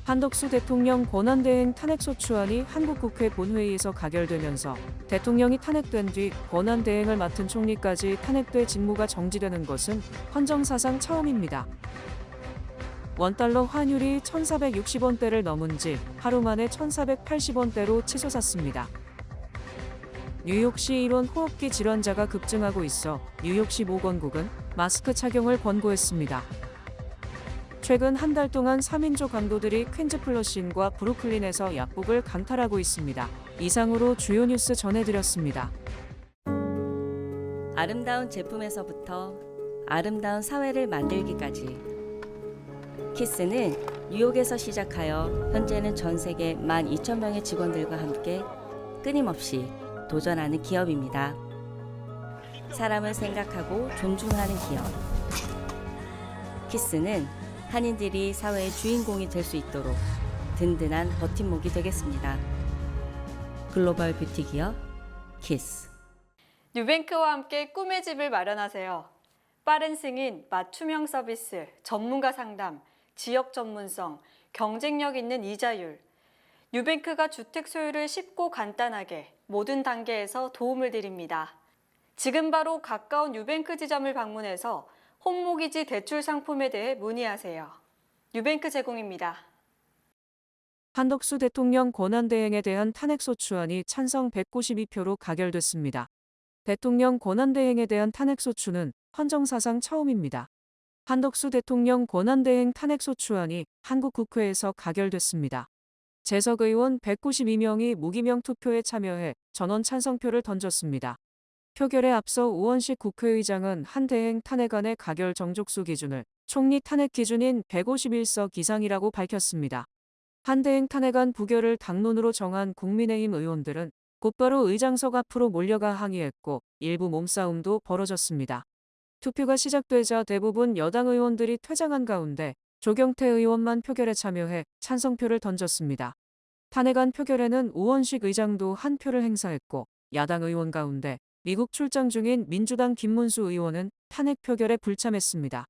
한덕수 대통령 권한대행 탄핵소추안이 한국국회 본회의에서 가결되면서 대통령이 탄핵된 뒤 권한대행을 맡은 총리까지 탄핵돼 직무가 정지되는 것은 헌정사상 처음입니다. 원달러 환율이 1,460원대를 넘은 지 하루 만에 1,480원대로 치솟았습니다. 뉴욕시 일원 호흡기 질환자가 급증하고 있어 뉴욕시 보건국은 마스크 착용을 권고했습니다. 최근 한 달 동안 3인조 강도들이 퀸즈 플러싱과 브루클린에서 약국을 강탈하고 있습니다. 이상으로 주요 뉴스 전해드렸습니다. 아름다운 제품에서부터 아름다운 사회를 만들기까지 키스는 뉴욕에서 시작하여 현재는 전 세계 12,000명의 직원들과 함께 끊임없이 도전하는 기업입니다. 사람을 생각하고 존중하는 기업. 키스는 한인들이 사회의 주인공이 될 수 있도록 든든한 버팀목이 되겠습니다. 글로벌 뷰티 기업 키스. 뉴뱅크와 함께 꿈의 집을 마련하세요. 빠른 승인, 맞춤형 서비스, 전문가 상담, 지역 전문성, 경쟁력 있는 이자율. 뉴뱅크가 주택 소유를 쉽고 간단하게 모든 단계에서 도움을 드립니다. 지금 바로 가까운 뉴뱅크 지점을 방문해서 홈모기지 대출 상품에 대해 문의하세요. 뉴뱅크 제공입니다. 한덕수 대통령 권한대행에 대한 탄핵소추안이 찬성 192표로 가결됐습니다. 대통령 권한대행에 대한 탄핵소추는 헌정사상 처음입니다. 한덕수 대통령 권한대행 탄핵소추안이 한국 국회에서 가결됐습니다. 재석 의원 192명이 무기명 투표에 참여해 전원 찬성표를 던졌습니다. 표결에 앞서 우원식 국회의장은 한 대행 탄핵안의 가결 정족수 기준을 총리 탄핵 기준인 151석 이상이라고 밝혔습니다. 한 대행 탄핵안 부결을 당론으로 정한 국민의힘 의원들은 곧바로 의장석 앞으로 몰려가 항의했고 일부 몸싸움도 벌어졌습니다. 투표가 시작되자 대부분 여당 의원들이 퇴장한 가운데 조경태 의원만 표결에 참여해 찬성표를 던졌습니다. 탄핵안 표결에는 우원식 의장도 한 표를 행사했고 야당 의원 가운데 미국 출장 중인 민주당 김문수 의원은 탄핵 표결에 불참했습니다.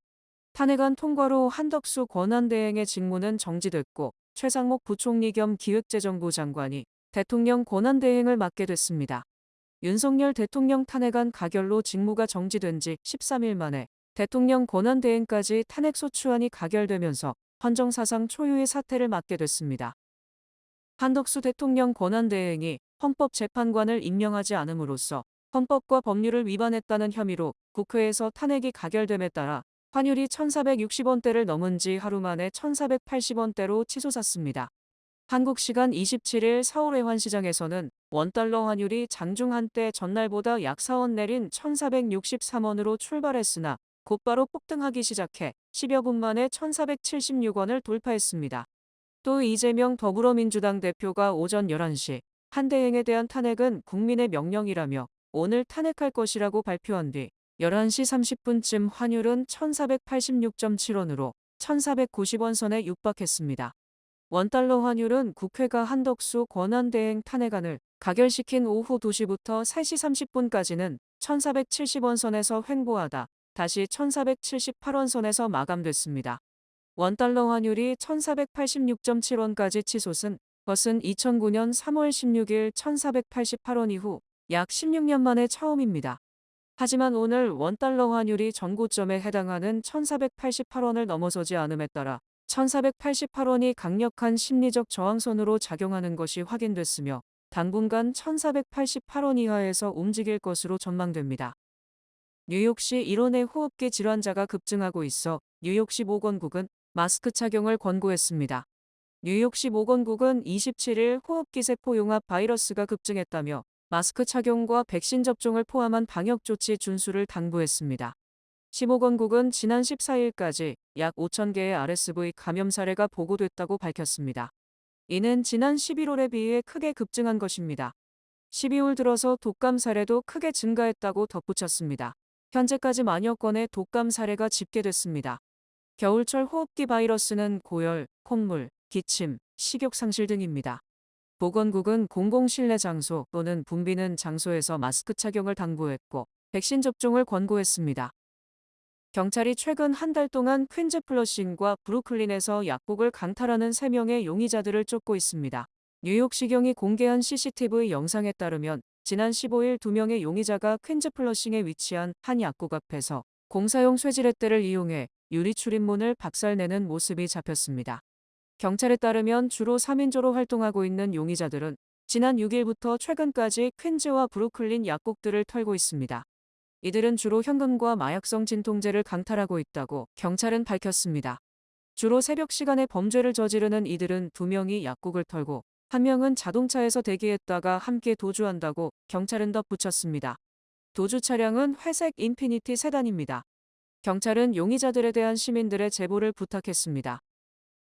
탄핵안 통과로 한덕수 권한대행의 직무는 정지됐고 최상목 부총리 겸 기획재정부 장관이 대통령 권한대행을 맡게 됐습니다. 윤석열 대통령 탄핵안 가결로 직무가 정지된 지 13일 만에 대통령 권한대행까지 탄핵소추안이 가결되면서 헌정사상 초유의 사태를 맞게 됐습니다. 한덕수 대통령 권한대행이 헌법재판관을 임명하지 않음으로써 헌법과 법률을 위반했다는 혐의로 국회에서 탄핵이 가결됨에 따라 환율이 1,460원대를 넘은 지 하루 만에 1,480원대로 치솟았습니다. 한국 시간 27일 서울 외환시장에서는 원달러 환율이 장중 한때 전날보다 약 4원 내린 1,463원으로 출발했으나 곧바로 폭등하기 시작해 10여 분 만에 1,476원을 돌파했습니다. 또 이재명 더불어민주당 대표가 오전 11시 한 대행에 대한 탄핵은 국민의 명령이라며 오늘 탄핵할 것이라고 발표한 뒤 11시 30분쯤 환율은 1,486.7원으로 1,490원 선에 육박했습니다. 원달러 환율은 국회가 한덕수 권한대행 탄핵안을 가결시킨 오후 2시부터 3시 30분까지는 1,470원 선에서 횡보하다 다시 1,478원 선에서 마감됐습니다. 원달러 환율이 1,486.7원까지 치솟은 것은 2009년 3월 16일 1,488원 이후 약 16년 만에 처음입니다. 하지만 오늘 원달러 환율이 전고점에 해당하는 1,488원을 넘어서지 않음에 따라 1,488원이 강력한 심리적 저항선으로 작용하는 것이 확인됐으며 당분간 1,488원 이하에서 움직일 것으로 전망됩니다. 뉴욕시 일원의 호흡기 질환자가 급증하고 있어 뉴욕시 보건국은 마스크 착용을 권고했습니다. 뉴욕시 보건국은 27일 호흡기 세포 용합 바이러스가 급증했다며 마스크 착용과 백신 접종을 포함한 방역 조치 준수를 당부했습니다. 시보건국은 지난 14일까지 약 5,000개의 RSV 감염 사례가 보고됐다고 밝혔습니다. 이는 지난 11월에 비해 크게 급증한 것입니다. 12월 들어서 독감 사례도 크게 증가했다고 덧붙였습니다. 현재까지 만여 건의 독감 사례가 집계됐습니다. 겨울철 호흡기 바이러스는 고열, 콧물, 기침, 식욕 상실 등입니다. 보건국은 공공실내 장소 또는 붐비는 장소에서 마스크 착용을 당부했고 백신 접종을 권고했습니다. 경찰이 최근 한 달 동안 퀸즈 플러싱과 브루클린에서 약국을 강탈하는 3명의 용의자들을 쫓고 있습니다. 뉴욕시경이 공개한 CCTV 영상에 따르면 지난 15일 2명의 용의자가 퀸즈 플러싱에 위치한 한 약국 앞에서 공사용 쇠지렛대를 이용해 유리 출입문을 박살내는 모습이 잡혔습니다. 경찰에 따르면 주로 3인조로 활동하고 있는 용의자들은 지난 6일부터 최근까지 퀸즈와 브루클린 약국들을 털고 있습니다. 이들은 주로 현금과 마약성 진통제를 강탈하고 있다고 경찰은 밝혔습니다. 주로 새벽 시간에 범죄를 저지르는 이들은 2명이 약국을 털고 1명은 자동차에서 대기했다가 함께 도주한다고 경찰은 덧붙였습니다. 도주 차량은 회색 인피니티 세단입니다. 경찰은 용의자들에 대한 시민들의 제보를 부탁했습니다.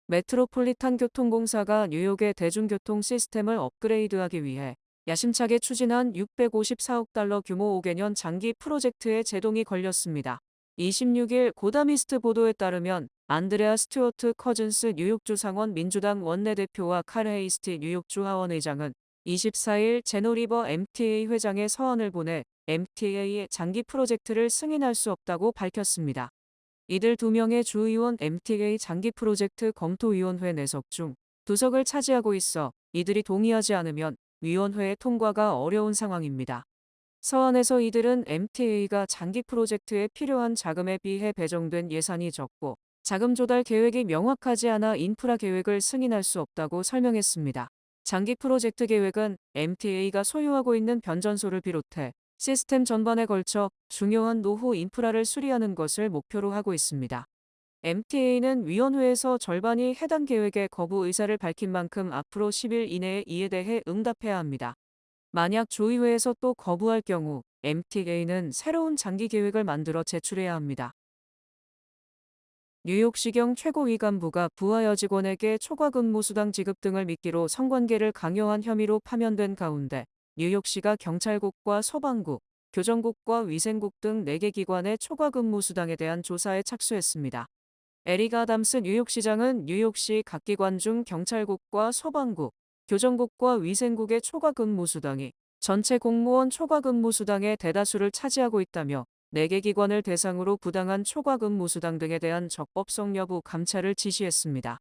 메트로폴리탄 교통공사가 뉴욕의 대중교통 시스템을 업그레이드하기 위해 야심차게 추진한 654억 달러 규모 5개년 장기 프로젝트에 제동이 걸렸습니다. 26일 고다미스트 보도에 따르면 안드레아 스튜어트 커즌스 뉴욕주 상원 민주당 원내대표와 칼 헤이스티 뉴욕주 하원의장은 24일 제노리버 MTA 회장의 서한을 보내 MTA의 장기 프로젝트를 승인할 수 없다고 밝혔습니다. 이들 2명의 주의원 MTA 장기 프로젝트 검토위원회 내석 중 2석을 차지하고 있어 이들이 동의하지 않으면 위원회의 통과가 어려운 상황입니다. 서한에서 이들은 MTA가 장기 프로젝트에 필요한 자금에 비해 배정된 예산이 적고 자금 조달 계획이 명확하지 않아 인프라 계획을 승인할 수 없다고 설명했습니다. 장기 프로젝트 계획은 MTA가 소유하고 있는 변전소를 비롯해 시스템 전반에 걸쳐 중요한 노후 인프라를 수리하는 것을 목표로 하고 있습니다. MTA는 위원회에서 절반이 해당 계획의 거부 의사를 밝힌 만큼 앞으로 10일 이내에 이에 대해 응답해야 합니다. 만약 조의회에서 또 거부할 경우 MTA는 새로운 장기 계획을 만들어 제출해야 합니다. 뉴욕시경 최고위간부가 부하 여직원에게 초과 근무 수당 지급 등을 미끼로 성관계를 강요한 혐의로 파면된 가운데 뉴욕시가 경찰국과 소방국, 교정국과 위생국 등 4개 기관의 초과 근무 수당에 대한 조사에 착수했습니다. 에릭 아담스 뉴욕시장은 뉴욕시 각 기관 중 경찰국과 소방국, 교정국과 위생국의 초과 근무 수당이 전체 공무원 초과 근무 수당의 대다수를 차지하고 있다며 4개 기관을 대상으로 부당한 초과 근무 수당 등에 대한 적법성 여부 감찰을 지시했습니다.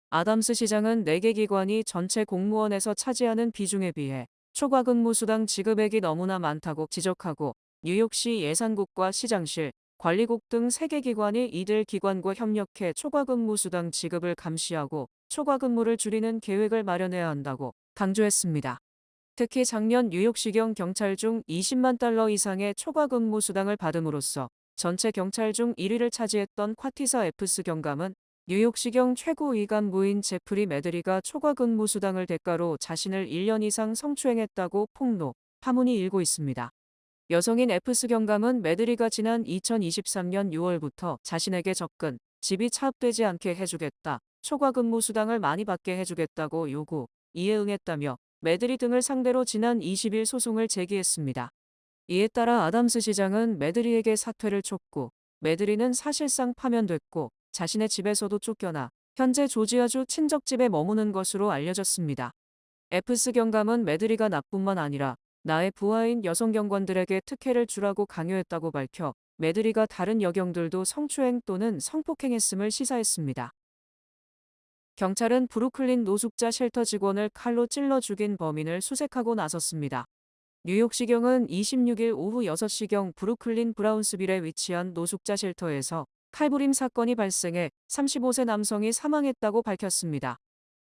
아담스 시장은 4개 기관이 전체 공무원에서 차지하는 비중에 비해 초과 근무 수당 지급액이 너무나 많다고 지적하고 뉴욕시 예산국과 시장실, 관리국 등 3개 기관이 이들 기관과 협력해 초과 근무 수당 지급을 감시하고 초과 근무를 줄이는 계획을 마련해야 한다고 강조했습니다. 특히 작년 뉴욕시경 경찰 중 20만 달러 이상의 초과 근무 수당을 받음으로써 전체 경찰 중 1위를 차지했던 콰티사 에프스 경감은 뉴욕시경 최고위간부인 제프리 메드리가 초과 근무 수당을 대가로 자신을 1년 이상 성추행했다고 폭로, 파문이 일고 있습니다. 여성인 에프스 경감은 메드리가 지난 2023년 6월부터 자신에게 접근, 집이 차압되지 않게 해주겠다, 초과 근무 수당을 많이 받게 해주겠다고 요구, 이에 응했다며 메드리 등을 상대로 지난 20일 소송을 제기했습니다. 이에 따라 아담스 시장은 메드리에게 사퇴를 촉구, 메드리는 사실상 파면됐고 자신의 집에서도 쫓겨나 현재 조지아주 친척집에 머무는 것으로 알려졌습니다. 에프스 경감은 메드리가 나뿐만 아니라 나의 부하인 여성 경관들에게 특혜를 주라고 강요했다고 밝혀 메드리가 다른 여경들도 성추행 또는 성폭행했음을 시사했습니다. 경찰은 브루클린 노숙자 쉘터 직원을 칼로 찔러 죽인 범인을 수색하고 나섰습니다. 뉴욕시경은 26일 오후 6시경 브루클린 브라운스빌에 위치한 노숙자 쉘터에서 칼부림 사건이 발생해 35세 남성이 사망했다고 밝혔습니다.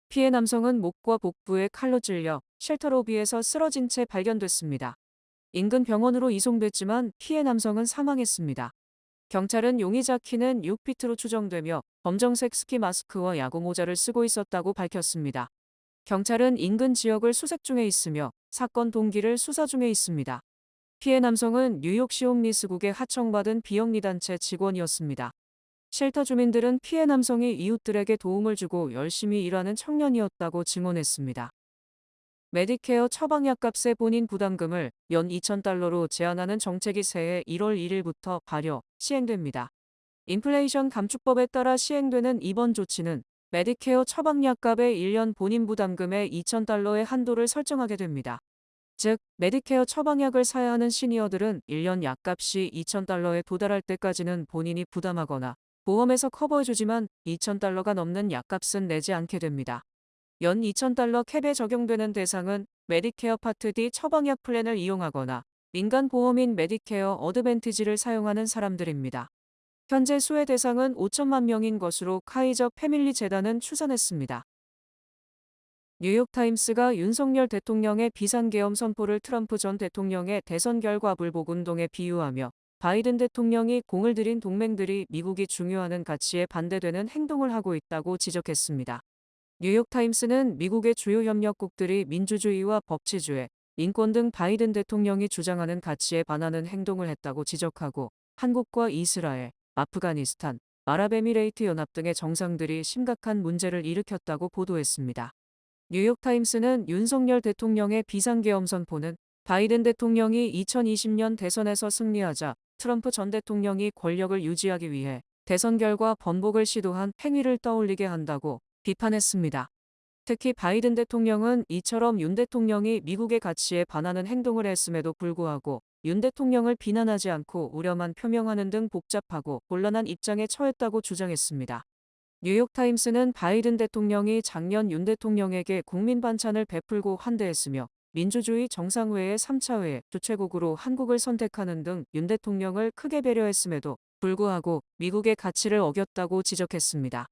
피해 남성은 목과 복부에 칼로 찔려 쉘터 로비에서 쓰러진 채 발견됐습니다. 인근 병원으로 이송됐지만 피해 남성은 사망했습니다. 경찰은 용의자 키는 6피트로 추정되며 검정색 스키 마스크와 야구 모자를 쓰고 있었다고 밝혔습니다. 경찰은 인근 지역을 수색 중에 있으며 사건 동기를 수사 중에 있습니다. 피해 남성은 뉴욕시 홈리스국에 하청받은 비영리단체 직원이었습니다. 쉘터 주민들은 피해 남성이 이웃들에게 도움을 주고 열심히 일하는 청년이었다고 증언했습니다. 메디케어 처방약값의 본인 부담금을 연 2,000달러로 제한하는 정책이 새해 1월 1일부터 발효, 시행됩니다. 인플레이션 감축법에 따라 시행되는 이번 조치는 메디케어 처방약값의 1년 본인 부담금의 2,000달러의 한도를 설정하게 됩니다. 즉, 메디케어 처방약을 사야 하는 시니어들은 1년 약값이 $2,000에 도달할 때까지는 본인이 부담하거나 보험에서 커버해주지만 $2,000가 넘는 약값은 내지 않게 됩니다. 연 $2,000 캡에 적용되는 대상은 메디케어 파트 D 처방약 플랜을 이용하거나 민간 보험인 메디케어 어드밴티지를 사용하는 사람들입니다. 현재 수혜 대상은 5천만 명인 것으로 카이저 패밀리 재단은 추산했습니다. 뉴욕타임스가 윤석열 대통령의 비상계엄 선포를 트럼프 전 대통령의 대선 결과 불복 운동에 비유하며 바이든 대통령이 공을 들인 동맹들이 미국이 중요하는 가치에 반대되는 행동을 하고 있다고 지적했습니다. 뉴욕타임스는 미국의 주요 협력국들이 민주주의와 법치주의, 인권 등 바이든 대통령이 주장하는 가치에 반하는 행동을 했다고 지적하고 한국과 이스라엘, 아프가니스탄, 아랍에미레이트 연합 등의 정상들이 심각한 문제를 일으켰다고 보도했습니다. 뉴욕타임스는 윤석열 대통령의 비상계엄 선포는 바이든 대통령이 2020년 대선에서 승리하자 트럼프 전 대통령이 권력을 유지하기 위해 대선 결과 번복을 시도한 행위를 떠올리게 한다고 비판했습니다. 특히 바이든 대통령은 이처럼 윤 대통령이 미국의 가치에 반하는 행동을 했음에도 불구하고 윤 대통령을 비난하지 않고 우려만 표명하는 등 복잡하고 곤란한 입장에 처했다고 주장했습니다. 뉴욕타임스는 바이든 대통령이 작년 윤 대통령에게 국민 반찬을 베풀고 환대했으며 민주주의 정상회의 3차 회의 주최국으로 한국을 선택하는 등 윤 대통령을 크게 배려했음에도 불구하고 미국의 가치를 어겼다고 지적했습니다.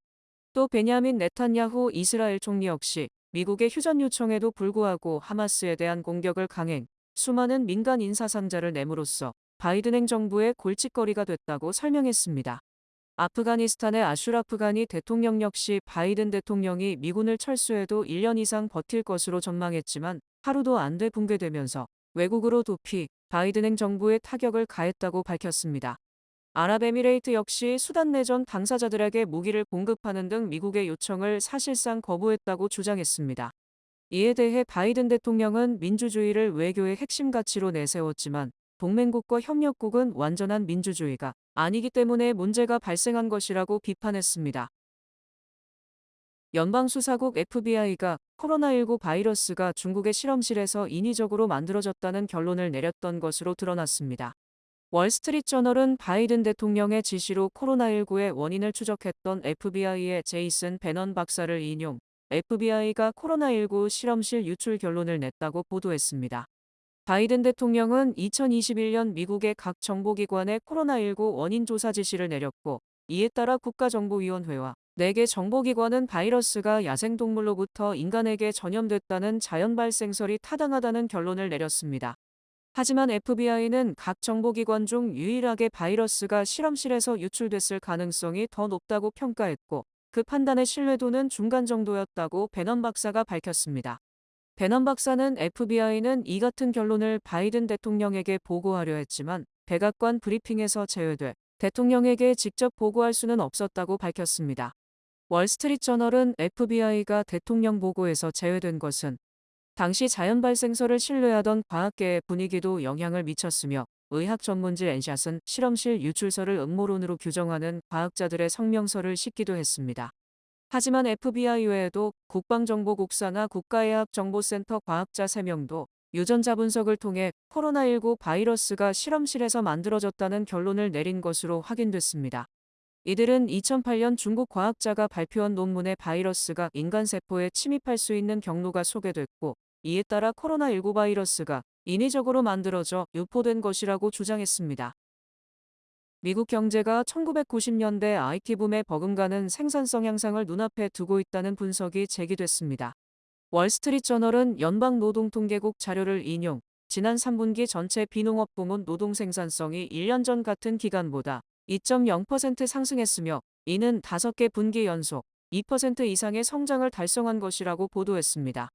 또 베냐민 네탄야후 이스라엘 총리 역시 미국의 휴전 요청에도 불구하고 하마스에 대한 공격을 강행, 수많은 민간 인사 상자를 내므로써 바이든 행정부의 골칫거리가 됐다고 설명했습니다. 아프가니스탄의 아슈라프 가니 대통령 역시 바이든 대통령이 미군을 철수해도 1년 이상 버틸 것으로 전망했지만 하루도 안 돼 붕괴되면서 외국으로 도피, 바이든 행정부에 타격을 가했다고 밝혔습니다. 아랍에미레이트 역시 수단 내전 당사자들에게 무기를 공급하는 등 미국의 요청을 사실상 거부했다고 주장했습니다. 이에 대해 바이든 대통령은 민주주의를 외교의 핵심 가치로 내세웠지만 동맹국과 협력국은 완전한 민주주의가 아니기 때문에 문제가 발생한 것이라고 비판했습니다. 연방수사국 FBI가 코로나19 바이러스가 중국의 실험실에서 인위적으로 만들어졌다는 결론을 내렸던 것으로 드러났습니다. 월스트리트저널은 바이든 대통령의 지시로 코로나19의 원인을 추적했던 FBI의 제이슨 베넌 박사를 인용, FBI가 코로나19 실험실 유출 결론을 냈다고 보도했습니다. 바이든 대통령은 2021년 미국의 각 정보기관에 코로나19 원인 조사 지시를 내렸고, 이에 따라 국가정보위원회와 4개 정보기관은 바이러스가 야생동물로부터 인간에게 전염됐다는 자연 발생설이 타당하다는 결론을 내렸습니다. 하지만 FBI는 각 정보기관 중 유일하게 바이러스가 실험실에서 유출됐을 가능성이 더 높다고 평가했고, 그 판단의 신뢰도는 중간 정도였다고 베넌 박사가 밝혔습니다. 베넌 박사는 FBI는 이 같은 결론을 바이든 대통령에게 보고하려 했지만 백악관 브리핑에서 제외돼 대통령에게 직접 보고할 수는 없었다고 밝혔습니다. 월스트리트저널은 FBI가 대통령 보고에서 제외된 것은 당시 자연 발생설을 신뢰하던 과학계의 분위기도 영향을 미쳤으며 의학 전문지 엔샷은 실험실 유출설을 음모론으로 규정하는 과학자들의 성명서를 싣기도 했습니다. 하지만 FBI 외에도 국방정보국사나 국가의학정보센터 과학자 3명도 유전자 분석을 통해 코로나19 바이러스가 실험실에서 만들어졌다는 결론을 내린 것으로 확인됐습니다. 이들은 2008년 중국 과학자가 발표한 논문에 바이러스가 인간 세포에 침입할 수 있는 경로가 소개됐고, 이에 따라 코로나19 바이러스가 인위적으로 만들어져 유포된 것이라고 주장했습니다. 미국 경제가 1990년대 IT붐에 버금가는 생산성 향상을 눈앞에 두고 있다는 분석이 제기됐습니다. 월스트리트저널은 연방노동통계국 자료를 인용, 지난 3분기 전체 비농업 부문 노동 생산성이 1년 전 같은 기간보다 2.0% 상승했으며 이는 5개 분기 연속 2% 이상의 성장을 달성한 것이라고 보도했습니다.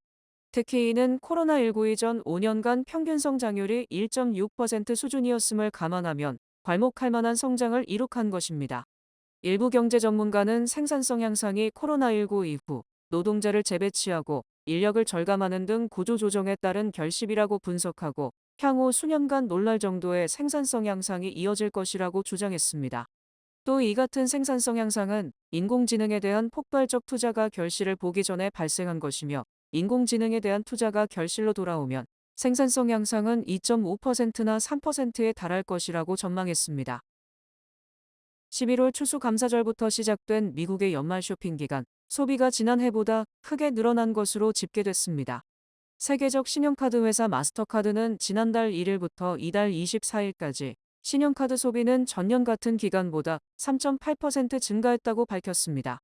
특히 이는 코로나19 이전 5년간 평균 성장률이 1.6% 수준이었음을 감안하면 괄목할 만한 성장을 이룩한 것입니다. 일부 경제 전문가는 생산성 향상이 코로나19 이후 노동자를 재배치하고 인력을 절감하는 등 구조조정에 따른 결실이라고 분석하고 향후 수년간 놀랄 정도의 생산성 향상이 이어질 것이라고 주장했습니다. 또 이 같은 생산성 향상은 인공지능에 대한 폭발적 투자가 결실을 보기 전에 발생한 것이며 인공지능에 대한 투자가 결실로 돌아오면 생산성 향상은 2.5%나 3%에 달할 것이라고 전망했습니다. 11월 추수감사절부터 시작된 미국의 연말 쇼핑 기간, 소비가 지난해보다 크게 늘어난 것으로 집계됐습니다. 세계적 신용카드 회사 마스터카드는 지난달 1일부터 이달 24일까지 신용카드 소비는 전년 같은 기간보다 3.8% 증가했다고 밝혔습니다.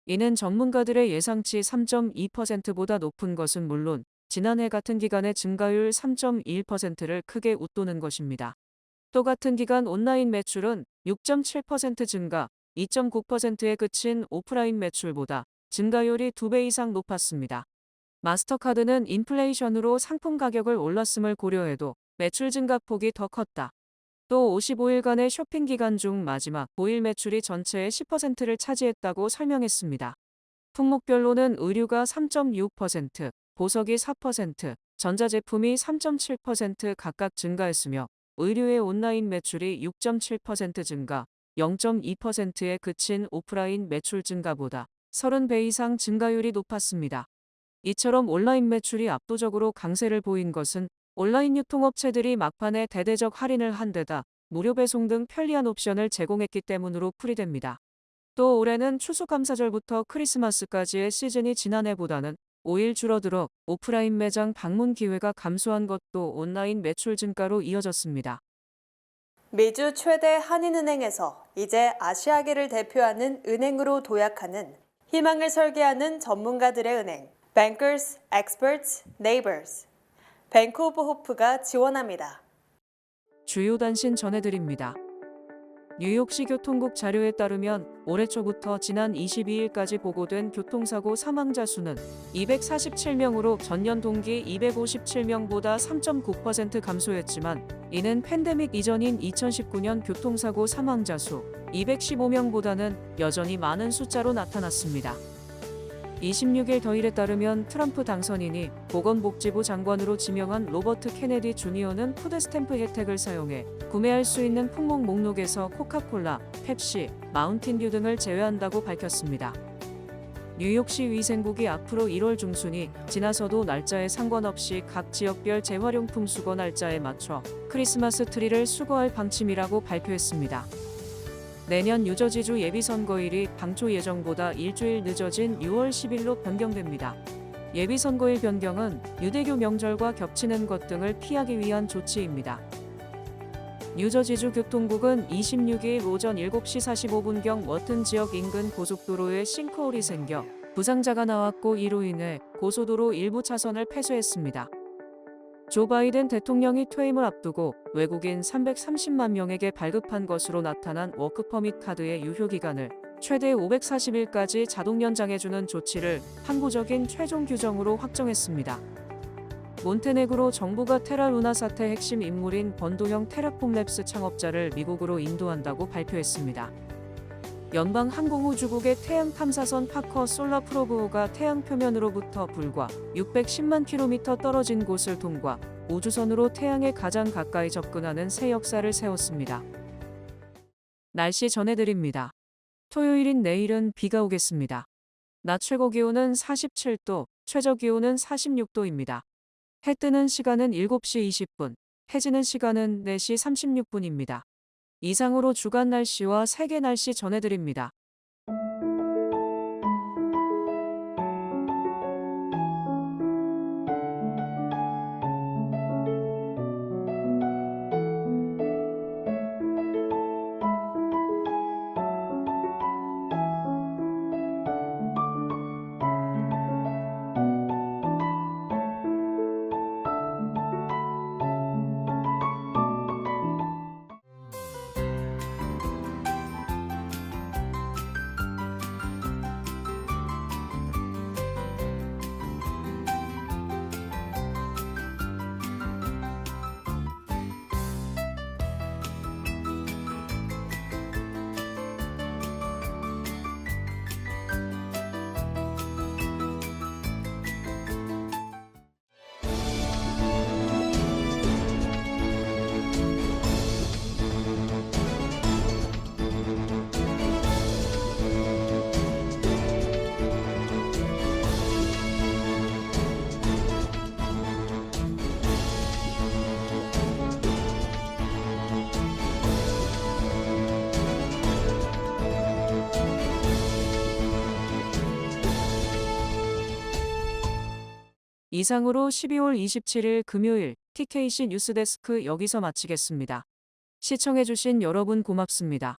이는 전문가들의 예상치 3.2%보다 높은 것은 물론 지난해 같은 기간의 증가율 3.1%를 크게 웃도는 것입니다. 또 같은 기간 온라인 매출은 6.7% 증가, 2.9%에 그친 오프라인 매출보다 증가율이 2배 이상 높았습니다. 마스터카드는 인플레이션으로 상품 가격을 올랐음을 고려해도 매출 증가폭이 더 컸다. 또 55일간의 쇼핑 기간 중 마지막 5일 매출이 전체의 10%를 차지했다고 설명했습니다. 품목별로는 의류가 3.6%, 보석이 4%, 전자제품이 3.7% 각각 증가했으며 의류의 온라인 매출이 6.7% 증가, 0.2%에 그친 오프라인 매출 증가보다 30배 이상 증가율이 높았습니다. 이처럼 온라인 매출이 압도적으로 강세를 보인 것은 온라인 유통업체들이 막판에 대대적 할인을 한 데다 무료 배송 등 편리한 옵션을 제공했기 때문으로 풀이됩니다. 또 올해는 추수감사절부터 크리스마스까지의 시즌이 지난해보다는 5일 줄어들어 오프라인 매장 방문 기회가 감소한 것도 온라인 매출 증가로 이어졌습니다. 미주 최대 한인은행에서 이제 아시아계를 대표하는 은행으로 도약하는 희망을 설계하는 전문가들의 은행, Bankers, Experts, Neighbors, 뱅크 오브 호프가 지원합니다. 주요 단신 전해드립니다. 뉴욕시 교통국 자료에 따르면 올해 초부터 지난 22일까지 보고된 교통사고 사망자 수는 247명으로 전년 동기 257명보다 3.9% 감소했지만 이는 팬데믹 이전인 2019년 교통사고 사망자 수 215명보다는 여전히 많은 숫자로 나타났습니다. 26일 더일에 따르면 트럼프 당선인이 보건복지부 장관으로 지명한 로버트 케네디 주니어는 푸드스탬프 혜택을 사용해 구매할 수 있는 품목 목록에서 코카콜라, 펩시, 마운틴듀 등을 제외한다고 밝혔습니다. 뉴욕시 위생국이 앞으로 1월 중순이 지나서도 날짜에 상관없이 각 지역별 재활용품 수거 날짜에 맞춰 크리스마스 트리를 수거할 방침이라고 발표했습니다. 내년 뉴저지주 예비선거일이 당초 예정보다 일주일 늦어진 6월 10일로 변경됩니다. 예비선거일 변경은 유대교 명절과 겹치는 것 등을 피하기 위한 조치입니다. 뉴저지주 교통국은 26일 오전 7시 45분경 워튼 지역 인근 고속도로에 싱크홀이 생겨 부상자가 나왔고 이로 인해 고속도로 일부 차선을 폐쇄했습니다. 조 바이든 대통령이 퇴임을 앞두고 외국인 330만 명에게 발급한 것으로 나타난 워크퍼밋 카드의 유효기간을 최대 540일까지 자동 연장해주는 조치를 항구적인 최종 규정으로 확정했습니다. 몬테네그로 정부가 테라 루나 사태 핵심 인물인 번도형 테라폼랩스 창업자를 미국으로 인도한다고 발표했습니다. 연방항공우주국의 태양 탐사선 파커 솔라 프로브호가 태양 표면으로부터 불과 610만 킬로미터 떨어진 곳을 통과, 우주선으로 태양에 가장 가까이 접근하는 새 역사를 세웠습니다. 날씨 전해드립니다. 토요일인 내일은 비가 오겠습니다. 낮 최고 기온은 47도, 최저 기온은 46도입니다. 해 뜨는 시간은 7시 20분, 해지는 시간은 4시 36분입니다. 이상으로 주간 날씨와 세계 날씨 전해드립니다. 이상으로 12월 27일 금요일 TKC 뉴스데스크 여기서 마치겠습니다. 시청해주신 여러분 고맙습니다.